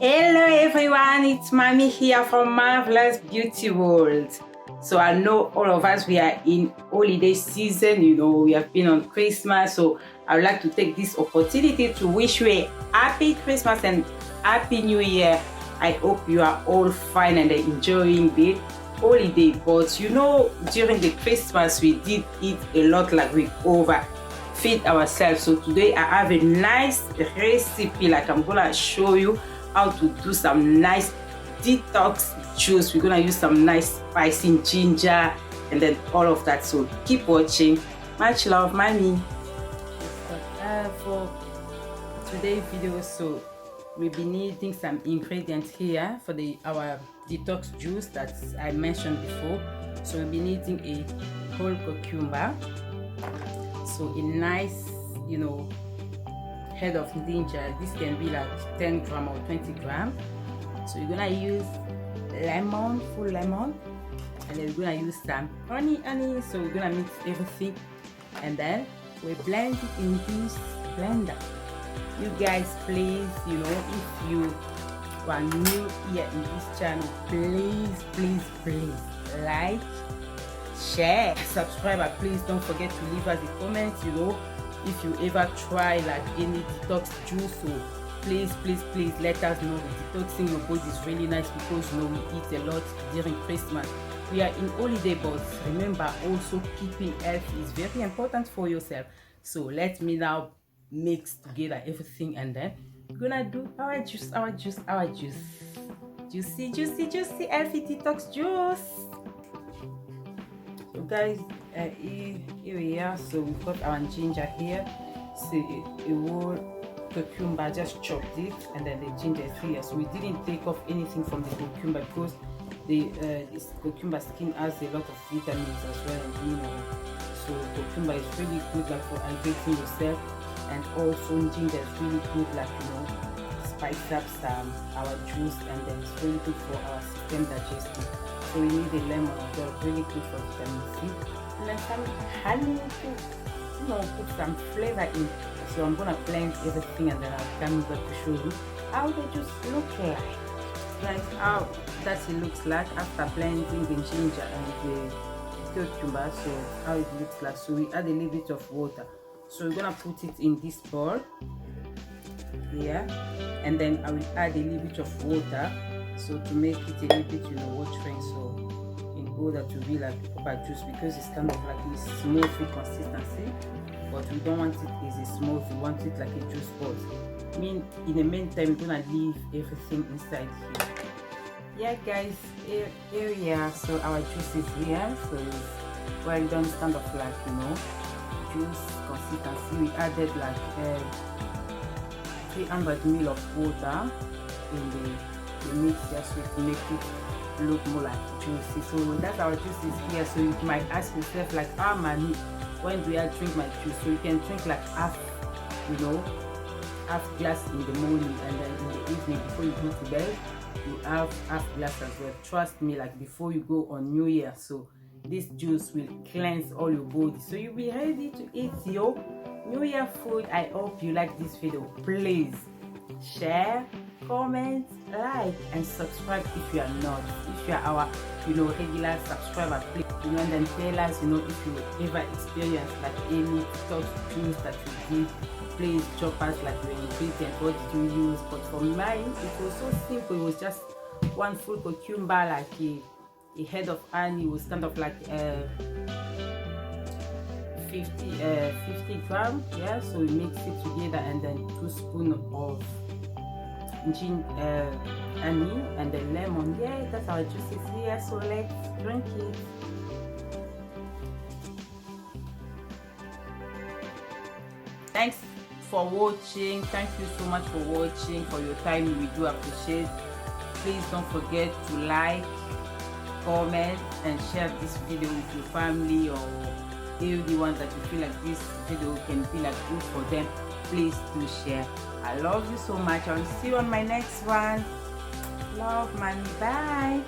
Hello everyone, it's Mommy here from Marvelous Beauty World. So I know all of us, we are in holiday season, we have been on Christmas. So I would like to take this opportunity to wish you a happy Christmas and happy New Year. I hope you are all fine and enjoying the holiday. But during the Christmas, we did eat a lot, like we overfeed ourselves. So today I have a nice recipe, like I'm gonna show you how to do some nice detox juice. We're gonna use some nice spicy ginger and then all of that. So keep watching. Much love, Mommy. For today's video, so we'll be needing some ingredients here for our detox juice that I mentioned before. So we'll be needing a whole cucumber, so a nice head of ginger. This can be like 10 gram or 20 gram. So you're gonna use lemon, full lemon, and then we're gonna use some honey. So we're gonna mix everything and then we blend it in this blender. You guys, please, if you are new here in this channel, please like, share, subscribe. Please don't forget to leave us a comment, if you ever try like any detox juice. So please let us know. Detoxing your body is really nice because we eat a lot during Christmas. We are in holiday, but remember also keeping health is very important for yourself. So let me now mix together everything and then we're gonna do our juice. Juicy healthy detox juice. So guys, here we are. So we've got our ginger here. So a whole cucumber, just chopped it, and then the ginger is here. So we didn't take off anything from the cucumber because this cucumber skin has a lot of vitamins as well and minerals. So cucumber is really good like for hydrating yourself, and also ginger is really good like spice up our juice, and then it's really good for our system digestion. So we need a lemon as well, really good for vitamin C, and then some honey to put some flavor in. So I'm gonna blend everything and then I'll come back to show you how the juice looks like how that it looks like after blending the ginger and the cucumber. So how it looks like. So we add a little bit of water. So we're gonna put it in this bowl here, and then I will add a little bit of water, so to make it a little bit watering, so in order to be like proper juice, because it's kind of like a smoothie consistency, but we don't want it as a smooth, we want it like a juice ball. In the meantime, we're gonna leave everything inside here. Yeah guys, here we are. So our juice is here, so it's well done, kind of like juice consistency. We added like 300 ml of water in the mixture, so to make it look more like juicy. So that's our juice is here. So you might ask yourself like, Mommy, when do I drink my juice? So you can drink like half glass in the morning, and then in the evening before you go to bed you have half glass as well. Trust me, like before you go on New Year. So this juice will cleanse all your body, so you'll be ready to eat your New Year food. I hope you like this video. Please share, comment, like, and subscribe if you are not. If you are our regular subscriber, please and then tell us if you ever experience like any detox juice that you did. Please drop us like your ingredient, what did you use. But for mine, it was so simple. It was just one full cucumber, like a head of honey, was kind of like 50 gram. Yeah, so we mix it together, and then 2 spoons of honey and the lemon. Yeah, that's our juices here. So let's drink it. Thanks for watching. Thank you so much for watching, for your time. We do appreciate. Please don't forget to like, comment, and share this video with your family or anyone that you feel like this video can be like good for them. Please do share. I love you so much. I will see you on my next one. Love, Mommy. Bye.